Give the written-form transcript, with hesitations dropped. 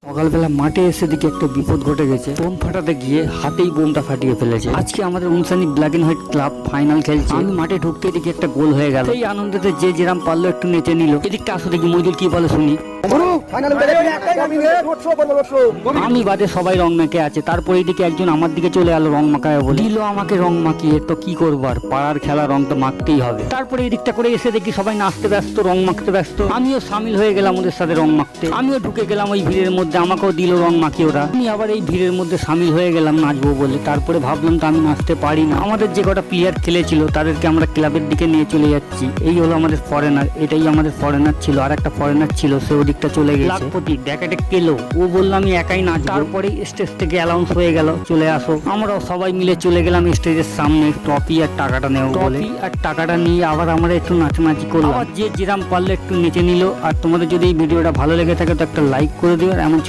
সকালবেলা মাঠে এসে দিকে একটা বিপদ ঘটে গেছে। বোম ফাটাতে গিয়ে হাতেই বোমটা ফাটিয়ে ফেলেছে। আজকে আমাদের অনুষ্ঠানিক black and white club final খেলছে। আমি মাঠে ঢুকতে দিকে একটা গোল হয়ে গেল। এই আনন্দতে যে যেরাম পারলো একটু নেচে নিল। এদিকটা আসো দেখি মইদুল কি বলে শুনি। আমি বাদে সবাই রং মেখে আছে। তারপরে এদিকে একজন আমার দিকে চলে এলো রং মাখায় বলে। দিল আমাকে রং মাখিয়ে, তো কি করবো আর, পাড়ার খেলা রং তো মাখতেই হবে। তারপরে এদিকটা করে এসে দেখি সবাই নাচতে ব্যস্ত, রং মাখতে ব্যস্ত। আমিও সামিল হয়ে গেলাম ওদের সাথে রং মাখতে। আমিও ঢুকে গেলাম ওই ভিড়ের মধ্যে, আমাকেও দিল রং মাখিয়ে ওরা। আমি আবার এই ভিড়ের মধ্যে সামিল হয়ে গেলাম নাচবো বলে। তারপরে ভাবলাম তো আমি নাচতে পারি না। আমাদের যে কটা প্লেয়ার খেলেছিল তাদেরকে আমরা ক্লাবের দিকে নিয়ে চলে যাচ্ছি। এই হলো আমাদের ফরেনার, এটাই আমাদের ফরেনার ছিল। আর একটা ফরেনার ছিল, সে ওদিকটা চলে গেছে। লাখপতি ড্যাকেটে কেলো, ও বললো আমি একাই নাচ। তারপরে স্টেজ থেকে অ্যানাউন্স হয়ে গেল চলে আসো। আমরাও সবাই মিলে চলে গেলাম স্টেজের সামনে ট্রফি আর টাকাটা নেব বলে। আর টাকাটা নিয়ে আবার আমরা একটু নাচানাচি করলাম। আবার যে যেরাম পারলে একটু নেচে নিল। আর তোমাদের যদি এই ভিডিওটা ভালো লেগে থাকে তো একটা লাইক করে দিও, আর এমন